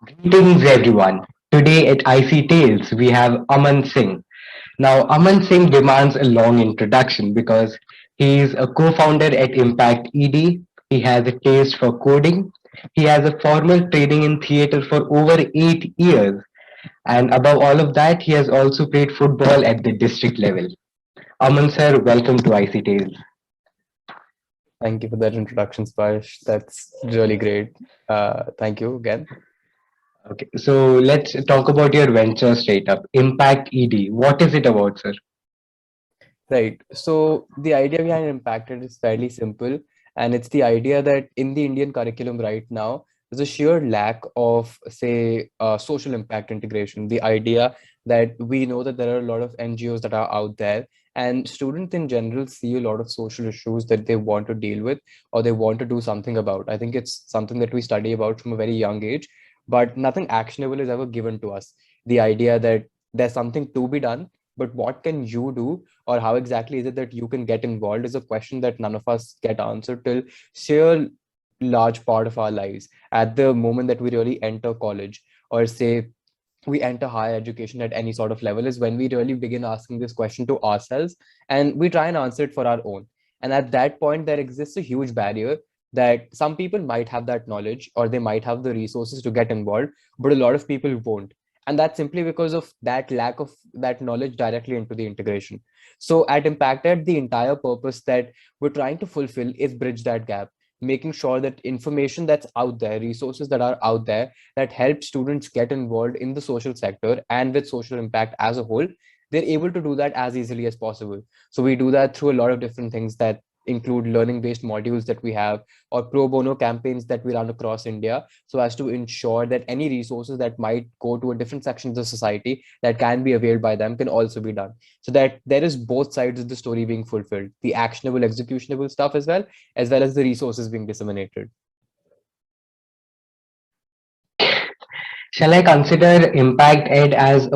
Greetings everyone. Today at IC Tales we have Aman Singh. Now Aman Singh demands a long introduction because he is a co-founder at Impact ED. He has a taste for coding. He has a formal training in theatre for over 8 years. And above all of that, he has also played football at the district level. Aman sir, welcome to IC Tales. Thank you for that introduction, Sparsh. That's really great. Thank you again. Okay, so let's talk about your venture straight up. Impact ED. What is it about, sir? Right. So the idea behind Impacted is fairly simple, and it's the idea that in the Indian curriculum right now, there's a sheer lack of, say, social impact integration. The idea that we know that there are a lot of NGOs that are out there, and students in general see a lot of social issues that they want to deal with or they want to do something about. I think it's something that we study about from a very young age, but nothing actionable is ever given to us. The idea that there's something to be done, but what can you do, or how exactly is it that you can get involved, is a question that none of us get answered till sheer large part of our lives at the moment that we really enter college, or say we enter higher education at any sort of level, is when we really begin asking this question to ourselves and we try and answer it for our own. And at that point there exists a huge barrier that some people might have that knowledge or they might have the resources to get involved, but a lot of people won't. And that's simply because of that lack of that knowledge directly into the integration. So at Impacted, the entire purpose that we're trying to fulfill is bridge that gap, making sure that information that's out there, resources that are out there that help students get involved in the social sector and with social impact as a whole, they're able to do that as easily as possible. So we do that through a lot of different things that include learning based modules that we have, or pro bono campaigns that we run across India, so as to ensure that any resources that might go to a different section of the society that can be availed by them can also be done, so that there is both sides of the story being fulfilled, the actionable executionable stuff as well as the resources being disseminated. Shall I consider Impact Ed as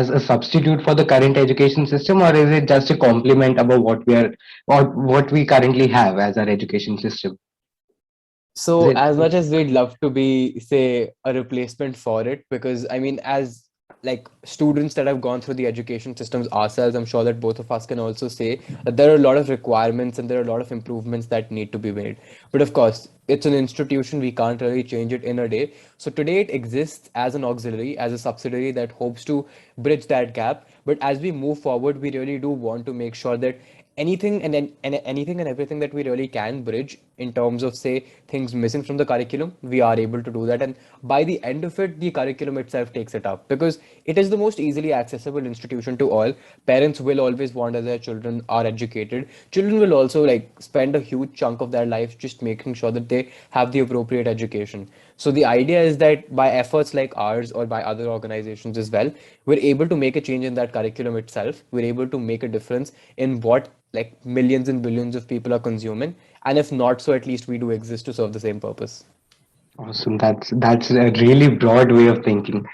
a substitute for the current education system, or is it just a complement about what we are or what we currently have as our education system? Is So it as much as we'd love to be, say, a replacement for it, because I mean, as like students that have gone through the education systems ourselves, I'm sure that both of us can also say that there are a lot of requirements and there are a lot of improvements that need to be made. But of course, it's an institution, we can't really change it in a day. So today it exists as an auxiliary, as a subsidiary that hopes to bridge that gap. But as we move forward, we really do want to make sure that and anything and everything that we really can bridge in terms of, say, things missing from the curriculum, we are able to do that. And by the end of it, the curriculum itself takes it up, because it is the most easily accessible institution to all. Parents will always want that their children are educated. Children will also like spend a huge chunk of their life just making sure that they have the appropriate education. So the idea is that by efforts like ours or by other organizations as well, we're able to make a change in that curriculum itself. We're able to make a difference in what like millions and billions of people are consuming. And if not so, at least we do exist to serve the same purpose. awesome? That's a really broad way of thinking.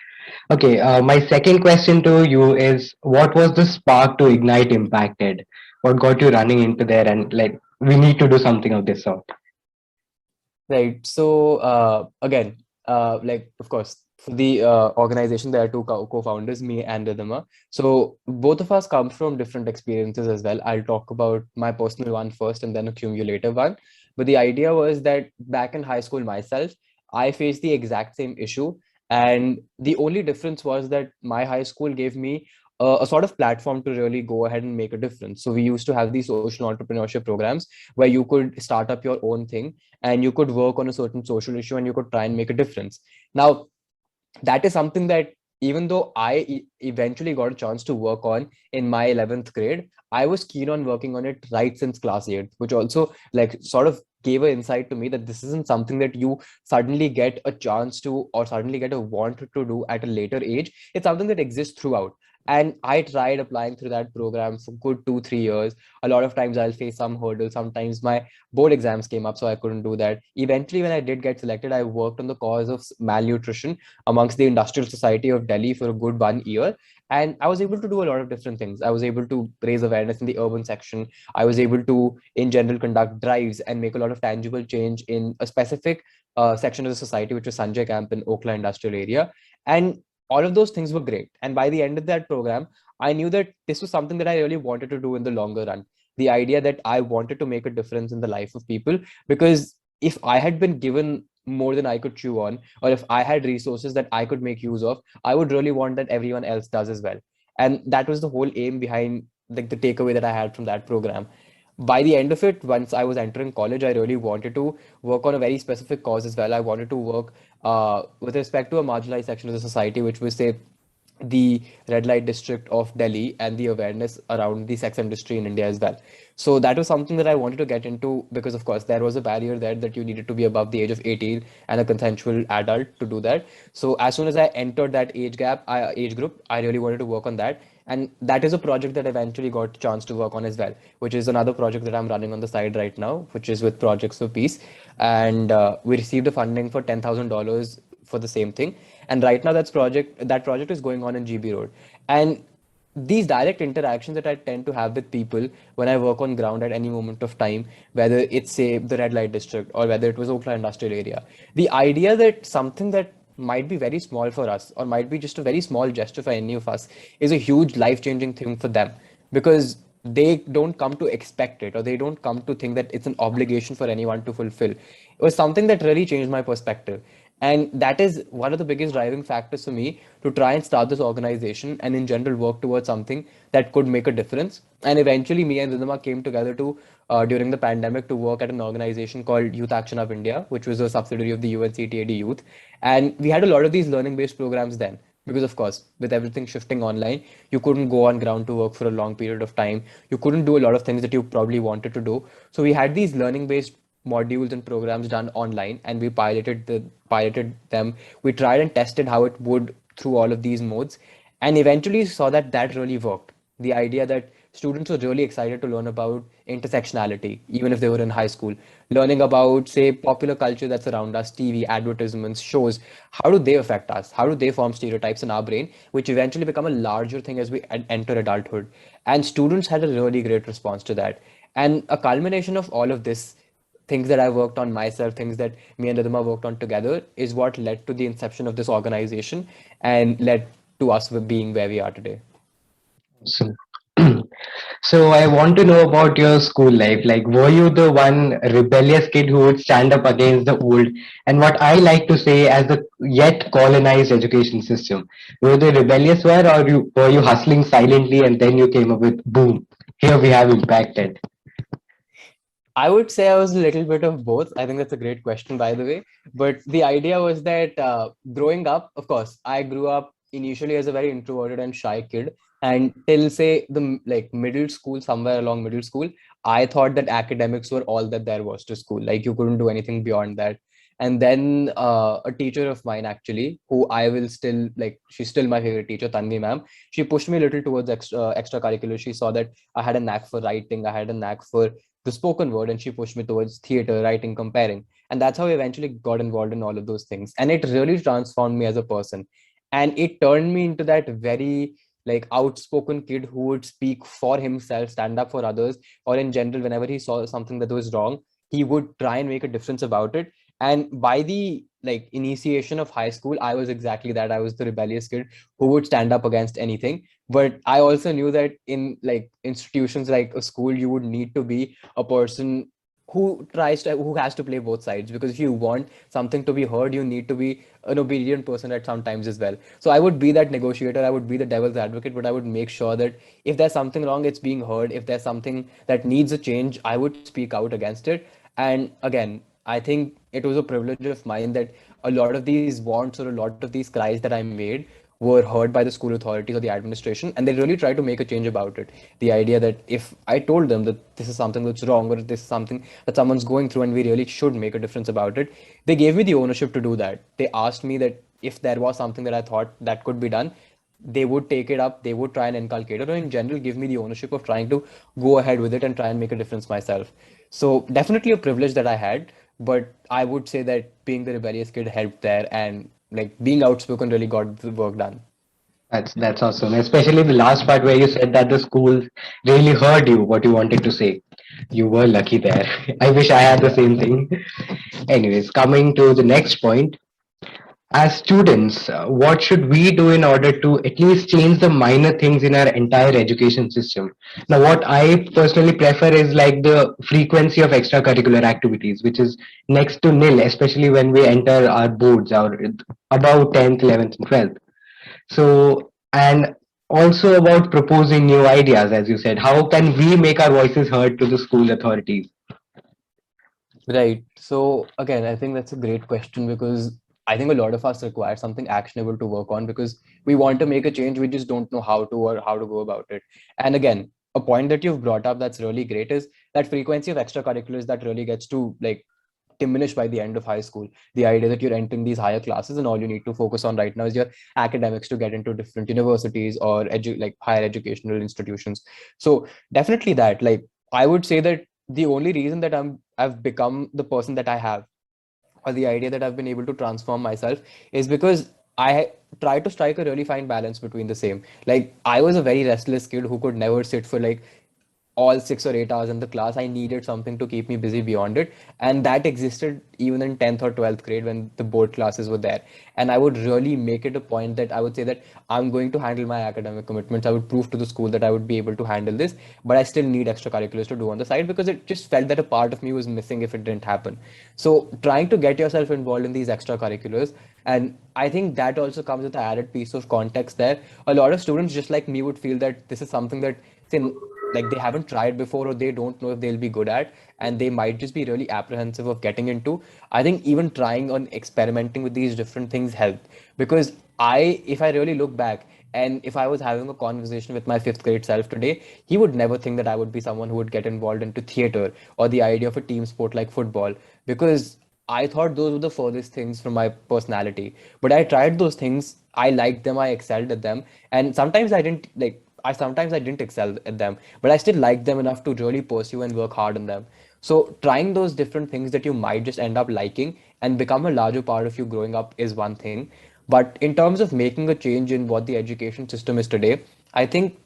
Okay, my second question to you is, what was the spark to ignite Impact Ed? What got you running into there and like we need to do something of this sort? Right. So again, like of course, for the organization, there are two co-founders, me and Ridhima. So both of us come from different experiences as well. I'll talk about my personal one first and then a cumulative one. But the idea was that back in high school myself, I faced the exact same issue. And the only difference was that my high school gave me a sort of platform to really go ahead and make a difference. So we used to have these social entrepreneurship programs where you could start up your own thing and you could work on a certain social issue and you could try and make a difference. Now, that is something that even though eventually got a chance to work on in my 11th grade, I was keen on working on it right since class 8, which also like sort of gave an insight to me that this isn't something that you suddenly get a chance to or suddenly get a want to do at a later age. It's something that exists throughout. And I tried applying through that program for good 2, 3 years. A lot of times I'll face some hurdles. Sometimes my board exams came up, so I couldn't do that. Eventually, when I did get selected, I worked on the cause of malnutrition amongst the Industrial Society of Delhi for a good 1 year. And I was able to do a lot of different things. I was able to raise awareness in the urban section. I was able to, in general, conduct drives and make a lot of tangible change in a specific section of the society, which was Sanjay Camp in Okhla Industrial Area. And all of those things were great. And by the end of that program, I knew that this was something that I really wanted to do in the longer run. The idea that I wanted to make a difference in the life of people, because if I had been given more than I could chew on, or if I had resources that I could make use of, I would really want that everyone else does as well. And that was the whole aim behind the takeaway that I had from that program. By the end of it, once I was entering college, I really wanted to work on a very specific cause as well. I wanted to work with respect to a marginalized section of the society, which was, say, the red light district of Delhi and the awareness around the sex industry in India as well. So that was something that I wanted to get into because, of course, there was a barrier there that you needed to be above the age of 18 and a consensual adult to do that. So as soon as I entered that age group, I really wanted to work on that. And that is a project that eventually got a chance to work on as well, which is another project that I'm running on the side right now, which is with Projects for Peace. And we received a funding for $10,000 for the same thing. And right now that project is going on in GB Road. And these direct interactions that I tend to have with people when I work on ground at any moment of time, whether it's, say, the red light district or whether it was Oakland industrial area, the idea that something that might be very small for us or might be just a very small gesture for any of us is a huge life-changing thing for them, because they don't come to expect it, or they don't come to think that it's an obligation for anyone to fulfill. It was something that really changed my perspective. And that is one of the biggest driving factors for me to try and start this organization and in general work towards something that could make a difference. And eventually me and Ridhima came together to during the pandemic to work at an organization called Youth Action of India, which was a subsidiary of the UNCTAD Youth. And we had a lot of these learning based programs then, because of course with everything shifting online, you couldn't go on ground to work for a long period of time. You couldn't do a lot of things that you probably wanted to do. So we had these learning based modules and programs done online, and we piloted them. We tried and tested how it would through all of these modes, and eventually saw that that really worked. The idea that students were really excited to learn about intersectionality, even if they were in high school, learning about, say, popular culture that's around us, TV, advertisements, shows. How do they affect us? How do they form stereotypes in our brain, which eventually become a larger thing as we enter adulthood? And students had a really great response to that. And a culmination of all of this, things that I worked on myself, things that me and Ridhima worked on together, is what led to the inception of this organization and led to us being where we are today. So, so I want to know about your school life. Like, were you the one rebellious kid who would stand up against the old and what I like to say as the yet colonized education system? Were the rebellious one, or were you hustling silently and then you came up with boom? Here we have impacted. I would say I was a little bit of both. I think that's a great question, by the way. But the idea was that growing up, of course, I grew up initially as a very introverted and shy kid. And till, say, the like middle school, somewhere along middle school, I thought that academics were all that there was to school. Like you couldn't do anything beyond that. And then a teacher of mine, actually, who I will still like, she's still my favorite teacher, Tanvi ma'am. She pushed me a little towards extracurricular. She saw that I had a knack for writing, I had a knack for the spoken word, and she pushed me towards theater, writing, comparing. And that's how I eventually got involved in all of those things. And it really transformed me as a person. And it turned me into that very like outspoken kid who would speak for himself, stand up for others, or in general, whenever he saw something that was wrong, he would try and make a difference about it. And by the like initiation of high school, I was exactly that. I was the rebellious kid who would stand up against anything. But I also knew that in like institutions like a school, you would need to be a person who has to play both sides, because if you want something to be heard, you need to be an obedient person at some times as well. So I would be that negotiator, I would be the devil's advocate, but I would make sure that if there's something wrong, it's being heard. If there's something that needs a change, I would speak out against it. And again, I think it was a privilege of mine that a lot of these wants or a lot of these cries that I made were heard by the school authorities or the administration, and they really tried to make a change about it. The idea that if I told them that this is something that's wrong, or this is something that someone's going through and we really should make a difference about it, they gave me the ownership to do that. They asked me that if there was something that I thought that could be done, they would take it up, they would try and inculcate it, or in general give me the ownership of trying to go ahead with it and try and make a difference myself. So definitely a privilege that I had, but I would say that being the rebellious kid helped there, and like being outspoken really got the work done. That's awesome. Especially the last part where you said that the school really heard you what you wanted to say. You were lucky there. I wish I had the Yeah. same thing. Anyways, coming to the next point, as students, what should we do in order to at least change the minor things in our entire education system? Now, what I personally prefer is like the frequency of extracurricular activities, which is next to nil, especially when we enter our boards, our above 10th, 11th, and 12th. So, and also about proposing new ideas, as you said, how can we make our voices heard to the school authorities? Right. So again, I think that's a great question because I think a lot of us require something actionable to work on because we want to make a change, we just don't know how to or how to go about it. And again, a point that you've brought up that's really great is that frequency of extracurriculars that really gets to like diminish by the end of high school. The idea that you're entering these higher classes and all you need to focus on right now is your academics to get into different universities or like higher educational institutions. So definitely that, like I would say that the only reason that I've become the person that I have, or the idea that I've been able to transform myself, is because I try to strike a really fine balance between the same. Like I was a very restless kid who could never sit for like all 6 or 8 hours in the class. I needed something to keep me busy beyond it. And that existed even in 10th or 12th grade when the board classes were there. And I would really make it a point that I would say that I'm going to handle my academic commitments. I would prove to the school that I would be able to handle this, but I still need extracurriculars to do on the side because it just felt that a part of me was missing if it didn't happen. So trying to get yourself involved in these extracurriculars, and I think that also comes with an added piece of context there. A lot of students, just like me, would feel that this is something that, say, like they haven't tried before or they don't know if they'll be good at, and they might just be really apprehensive of getting into. I think even trying on experimenting with these different things helped, because if I really look back, and if I was having a conversation with my fifth grade self today, he would never think that I would be someone who would get involved into theater or the idea of a team sport like football, because I thought those were the furthest things from my personality. But I tried those things, I liked them, I excelled at them, and sometimes I didn't excel at them, but I still liked them enough to really pursue and work hard on them. So trying those different things that you might just end up liking and become a larger part of you growing up is one thing. But in terms of making a change in what the education system is today, I think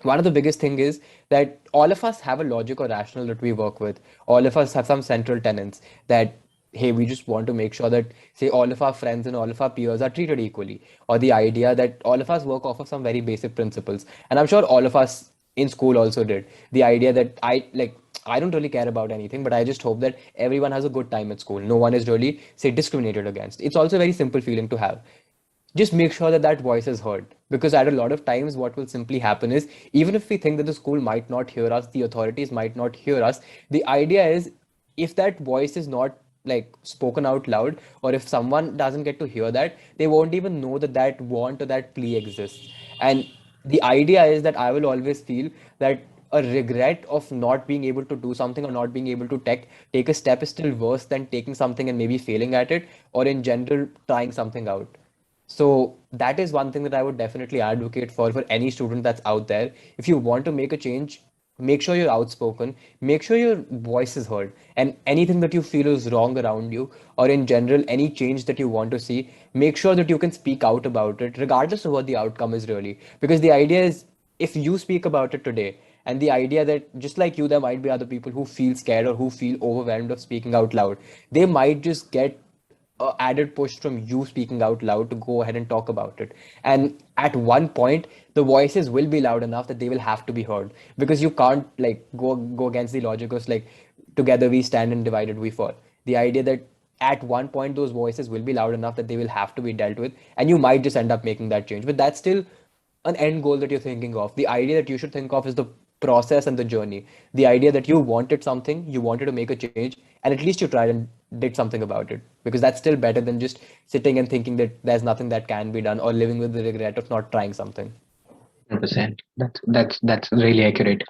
one of the biggest thing is that all of us have a logic or rationale that we work with. All of us have some central tenets that, hey, we just want to make sure that, say, all of our friends and all of our peers are treated equally, or the idea that all of us work off of some very basic principles. And I'm sure all of us in school also did. The idea that I don't really care about anything, but I just hope that everyone has a good time at school. No one is really, say, discriminated against. It's also a very simple feeling to have. Just make sure that that voice is heard, because at a lot of times what will simply happen is, even if we think that the school might not hear us, the authorities might not hear us, the idea is, if that voice is not like spoken out loud, or if someone doesn't get to hear that, they won't even know that that want or that plea exists. And the idea is that I will always feel that a regret of not being able to do something or not being able to take a step is still worse than taking something and maybe failing at it, or in general trying something out. So that is one thing that I would definitely advocate for any student that's out there. If you want to make a change, make sure you're outspoken, make sure your voice is heard, and anything that you feel is wrong around you, or in general, any change that you want to see, make sure that you can speak out about it, regardless of what the outcome is really. Because the idea is, if you speak about it today, and the idea that just like you, there might be other people who feel scared or who feel overwhelmed of speaking out loud, they might just get added push from you speaking out loud to go ahead and talk about it. And at one point, the voices will be loud enough that they will have to be heard, because you can't like go against the logic of like, together we stand and divided we fall. The idea that at one point those voices will be loud enough that they will have to be dealt with, and you might just end up making that change. But that's still an end goal that you're thinking of. The idea that you should think of is the process and the journey. The idea that you wanted something, you wanted to make a change, and at least you tried and did something about it. Because that's still better than just sitting and thinking that there's nothing that can be done, or living with the regret of not trying something. 100%. That's really accurate.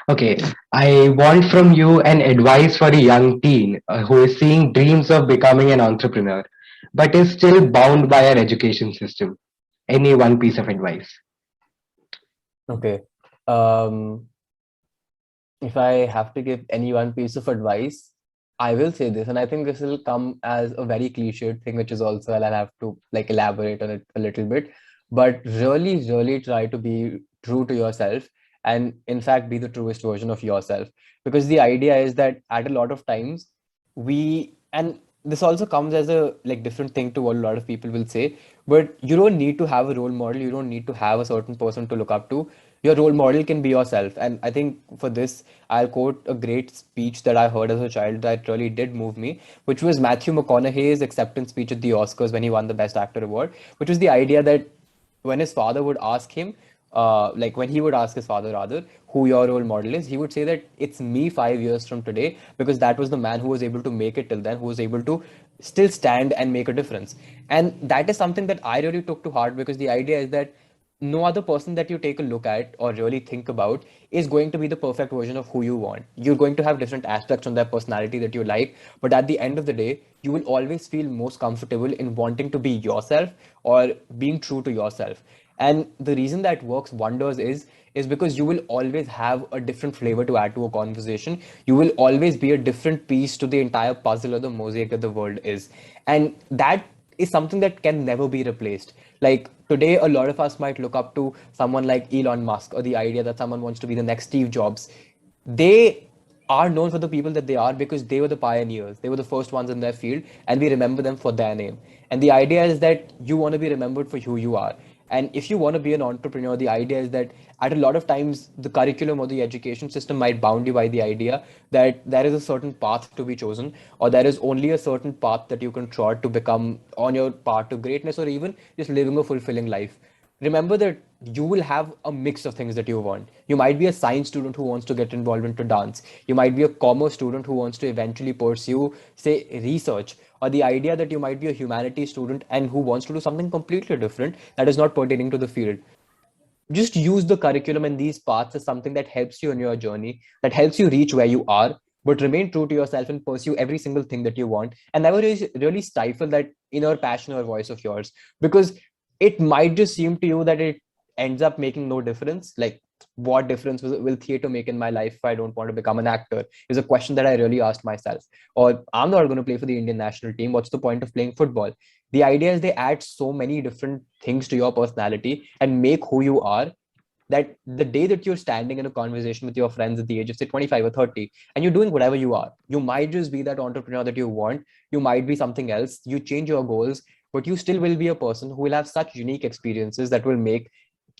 Okay, I want from you an advice for a young teen who is seeing dreams of becoming an entrepreneur, but is still bound by our education system. any one piece of advice. Okay. Um, if I have to give any one piece of advice, I will say this, and I think this will come as a very cliched thing, which is also, and I'll have to like elaborate on it a little bit. But really, really try to be true to yourself, and in fact, be the truest version of yourself. Because the idea is that at a lot of times, and this also comes as a like different thing to what a lot of people will say, but you don't need to have a role model. You don't need to have a certain person to look up to. Your role model can be yourself. And I think for this, I'll quote a great speech that I heard as a child that really did move me, which was Matthew McConaughey's acceptance speech at the Oscars when he won the Best Actor award, which was the idea that when his father would ask him, like when he would ask his father rather, who your role model is, he would say that it's me 5 years from today, because that was the man who was able to make it till then, who was able to still stand and make a difference. And that is something that I really took to heart, because the idea is that no other person that you take a look at or really think about is going to be the perfect version of who you want. You're going to have different aspects on their personality that you like, but at the end of the day, you will always feel most comfortable in wanting to be yourself or being true to yourself. And the reason that works wonders is because you will always have a different flavor to add to a conversation. You will always be a different piece to the entire puzzle or the mosaic that the world is. And that is something that can never be replaced. Like today, a lot of us might look up to someone like Elon Musk, or the idea that someone wants to be the next Steve Jobs. They are known for the people that they are because they were the pioneers. They were the first ones in their field, and we remember them for their name. And the idea is that you want to be remembered for who you are. And if you want to be an entrepreneur, the idea is that at a lot of times the curriculum or the education system might bound you by the idea that there is a certain path to be chosen, or there is only a certain path that you can trod to become on your path to greatness, or even just living a fulfilling life. Remember that you will have a mix of things that you want. You might be a science student who wants to get involved into dance. You might be a commerce student who wants to eventually pursue, say, research, or the idea that you might be a humanities student and who wants to do something completely different that is not pertaining to the field. Just use the curriculum and these paths as something that helps you in your journey, that helps you reach where you are, but remain true to yourself and pursue every single thing that you want, and never really stifle that inner passion or voice of yours, because it might just seem to you that it ends up making no difference. Like, what difference will theater make in my life if I don't want to become an actor? Is a question that I really asked myself. Or I'm not going to play for the Indian national team. What's the point of playing football? The idea is they add so many different things to your personality and make who you are, that the day that you're standing in a conversation with your friends at the age of say 25 or 30, and you're doing whatever you are, you might just be that entrepreneur that you want, you might be something else, you change your goals, but you still will be a person who will have such unique experiences that will make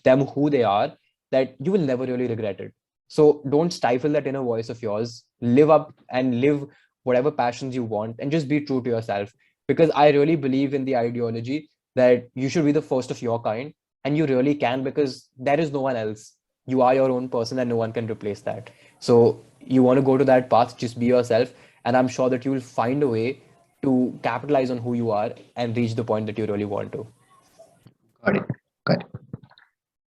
them who they are, that you will never really regret it. So don't stifle that inner voice of yours. Live up and live whatever passions you want, and just be true to yourself. Because I really believe in the ideology that you should be the first of your kind, and you really can, because there is no one else. You are your own person and no one can replace that. So you want to go to that path, just be yourself, and I'm sure that you will find a way to capitalize on who you are and reach the point that you really want to. Got it. Got it.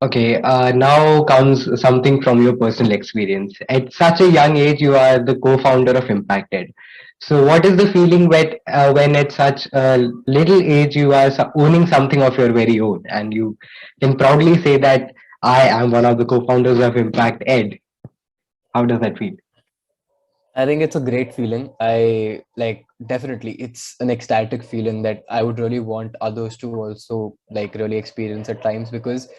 Okay, now comes something from your personal experience. At such a young age, you are the co-founder of Impacted. So, what is the feeling when at such a little age you are owning something of your very own, and you can proudly say that I am one of the co-founders of Impact Ed? How does that feel? I think it's a great feeling. I like, definitely it's an ecstatic feeling that I would really want others to also like really experience at times, because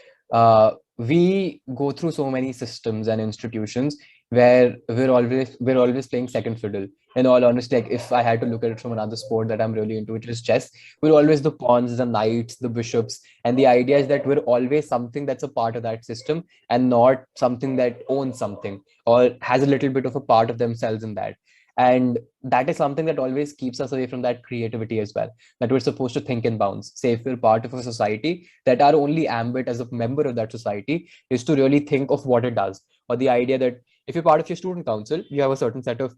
we go through so many systems and institutions where we're always playing second fiddle. In all honesty, like if I had to look at it from another sport that I'm really into, which is chess, we're always the pawns, the knights, the bishops, and the idea is that we're always something that's a part of that system and not something that owns something or has a little bit of a part of themselves in that. And that is something that always keeps us away from that creativity as well, that we're supposed to think in bounds. Say if we're part of a society, that our only ambit as a member of that society is to really think of what it does, or the idea that if you're part of your student council, you have a certain set of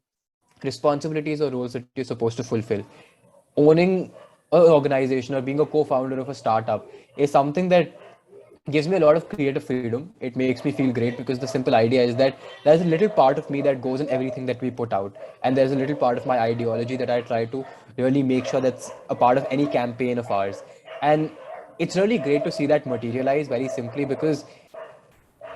responsibilities or roles that you're supposed to fulfill. Owning an organization or being a co-founder of a startup is something that gives me a lot of creative freedom. It makes me feel great because the simple idea is that there's a little part of me that goes in everything that we put out, and there's a little part of my ideology that I try to really make sure that's a part of any campaign of ours. And it's really great to see that materialize very simply, because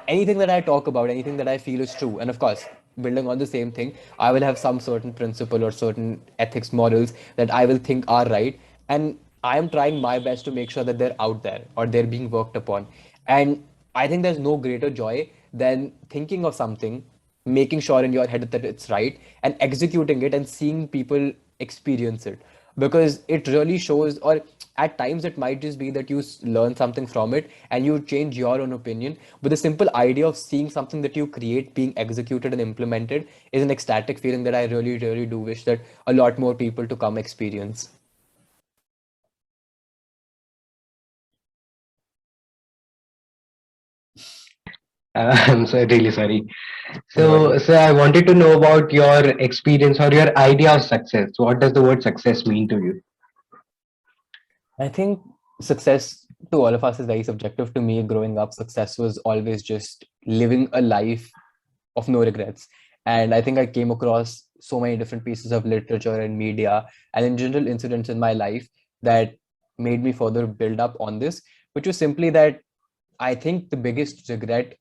anything that I talk about, anything that I feel is true. And of course, building on the same thing, I will have some certain principle or certain ethics, morals that I will think are right. And I am trying my best to make sure that they're out there or they're being worked upon. And I think there's no greater joy than thinking of something, making sure in your head that it's right, and executing it and seeing people experience it, because it really shows. Or at times it might just be that you learn something from it and you change your own opinion, but the simple idea of seeing something that you create being executed and implemented is an ecstatic feeling that I really, really do wish that a lot more people to come experience. I'm so really sorry. No So, worries. so I wanted to know about your experience or your idea of success. What does the word success mean to you? I think success to all of us is very subjective. To me, growing up, success was always just living a life of no regrets. And I think I came across so many different pieces of literature and media and in general incidents in my life that made me further build up on this, which was simply that I think the biggest regret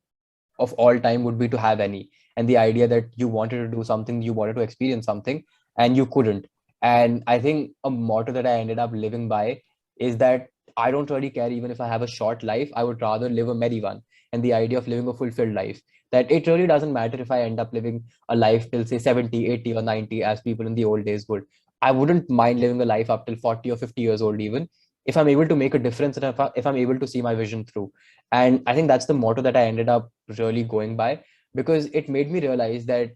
of all time would be to have any. And the idea that you wanted to do something, you wanted to experience something, and you couldn't. And I think a motto that I ended up living by is that I don't really care even if I have a short life, I would rather live a merry one. And the idea of living a fulfilled life, that it really doesn't matter if I end up living a life till say 70, 80, or 90, as people in the old days would. I wouldn't mind living a life up till 40 or 50 years old, even if I'm able to make a difference and if I'm able to see my vision through. And I think that's the motto that I ended up really going by, because it made me realize that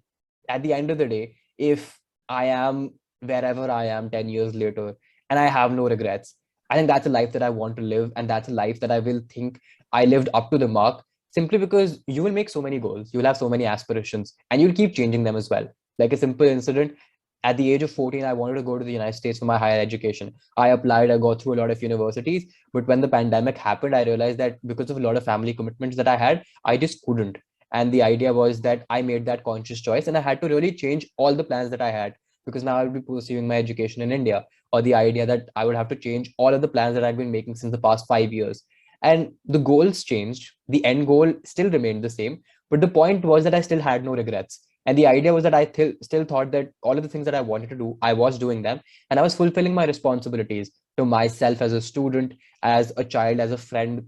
at the end of the day, if I am wherever I am 10 years later and I have no regrets, I think that's a life that I want to live. And that's a life that I will think I lived up to the mark, simply because you will make so many goals, you'll have so many aspirations, and you'll keep changing them as well. Like a simple incident, at the age of 14, I wanted to go to the United States for my higher education. I applied, I got through a lot of universities, but when the pandemic happened, I realized that because of a lot of family commitments that I had, I just couldn't. And the idea was that I made that conscious choice and I had to really change all the plans that I had, because now I'll be pursuing my education in India, or the idea that I would have to change all of the plans that I've been making since the past 5 years. And the goals changed. The end goal still remained the same. But the point was that I still had no regrets. And the idea was that I still thought that all of the things that I wanted to do, I was doing them, and I was fulfilling my responsibilities to myself as a student, as a child, as a friend,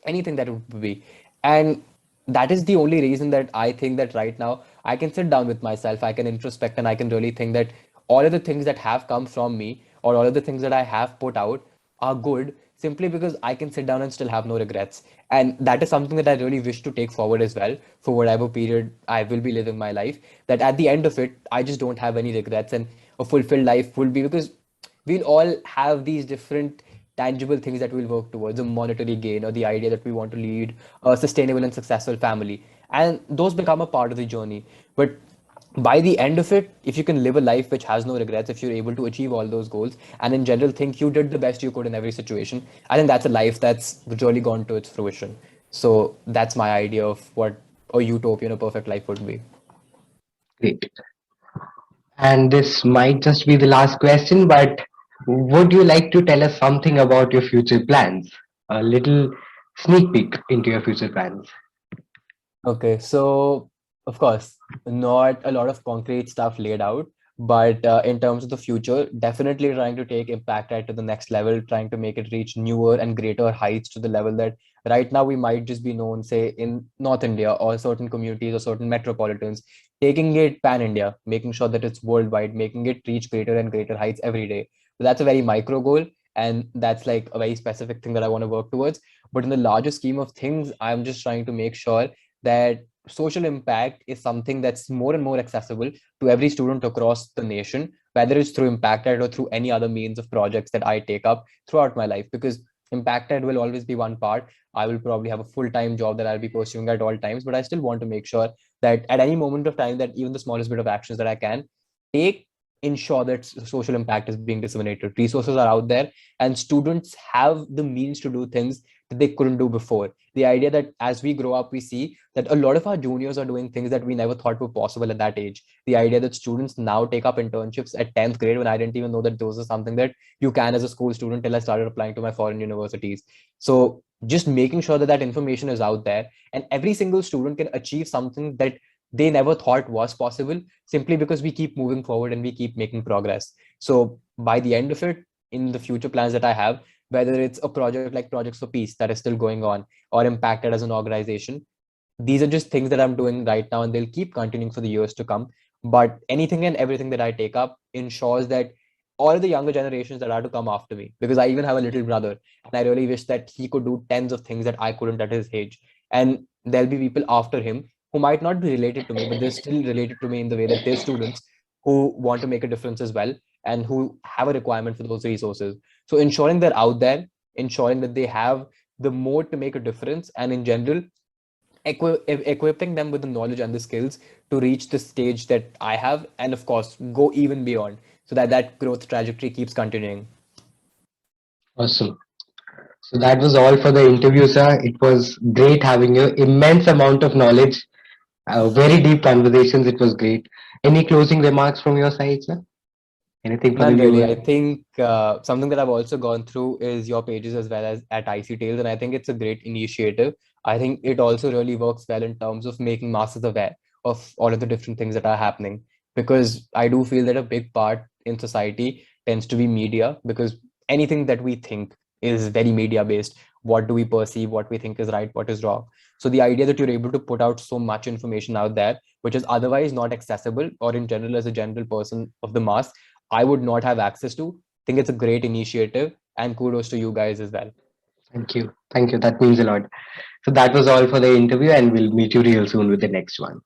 anything that it would be. And that is the only reason that I think that right now I can sit down with myself, I can introspect, and I can really think that all of the things that have come from me, or all of the things that I have put out, are good, simply because I can sit down and still have no regrets. And that is something that I really wish to take forward as well for whatever period I will be living my life. That at the end of it, I just don't have any regrets, and a fulfilled life will be, because we'll all have these different tangible things that we'll work towards, a monetary gain, or the idea that we want to lead a sustainable and successful family. And those become a part of the journey. But by the end of it, if you can live a life which has no regrets, if you're able to achieve all those goals, and in general think you did the best you could in every situation, I think that's a life that's really gone to its fruition. So that's my idea of what a utopian, a perfect life would be. Great. And this might just be the last question, but would you like to tell us something about your future plans? A little sneak peek into your future plans. Okay, so of course, not a lot of concrete stuff laid out, but in terms of the future, definitely trying to take Impact Ed to the next level, trying to make it reach newer and greater heights, to the level that right now we might just be known, say, in North India or certain communities or certain metropolitans, taking it pan India, making sure that it's worldwide, making it reach greater and greater heights every day. So that's a very micro goal, and that's like a very specific thing that I want to work towards. But in the larger scheme of things, I'm just trying to make sure that social impact is something that's more and more accessible to every student across the nation, whether it's through Impacted or through any other means of projects that I take up throughout my life. Because Impacted will always be one part. I will probably have a full-time job that I'll be pursuing at all times, but I still want to make sure that at any moment of time, that even the smallest bit of actions that I can take ensure that social impact is being disseminated. Resources are out there, and students have the means to do things that they couldn't do before. The idea that as we grow up, we see that a lot of our juniors are doing things that we never thought were possible at that age. The idea that students now take up internships at 10th grade, when I didn't even know that those are something that you can as a school student, till I started applying to my foreign universities. So just making sure that that information is out there, and every single student can achieve something that they never thought was possible, simply because we keep moving forward and we keep making progress. So by the end of it, in the future plans that I have, whether it's a project like Projects for Peace that is still going on, or Impacted as an organization, these are just things that I'm doing right now, and they'll keep continuing for the years to come. But anything and everything that I take up ensures that all of the younger generations that are to come after me, because I even have a little brother, and I really wish that he could do tens of things that I couldn't at his age. And there'll be people after him who might not be related to me, but they're still related to me in the way that they're students who want to make a difference as well, and who have a requirement for those resources. So ensuring they're out there, ensuring that they have the mode to make a difference, and in general, equipping them with the knowledge and the skills to reach the stage that I have, and of course, go even beyond, so that that growth trajectory keeps continuing. Awesome. So that was all for the interview, sir. It was great having you. Immense amount of knowledge, very deep conversations. It was great. Any closing remarks from your side, sir? Anything for the None really. viewers? I think something that I've also gone through is your pages as well as at IC Tales, and I think it's a great initiative. I think it also really works well in terms of making masses aware of all of the different things that are happening. Because I do feel that a big part in society tends to be media, because anything that we think is very media based. What do we perceive? What we think is right? What is wrong? So the idea that you're able to put out so much information out there, which is otherwise not accessible, or in general as a general person of the mass, I would not have access to. I think it's a great initiative, and kudos to you guys as well. Thank you. Thank you. That means a lot. So that was all for the interview, and we'll meet you real soon with the next one.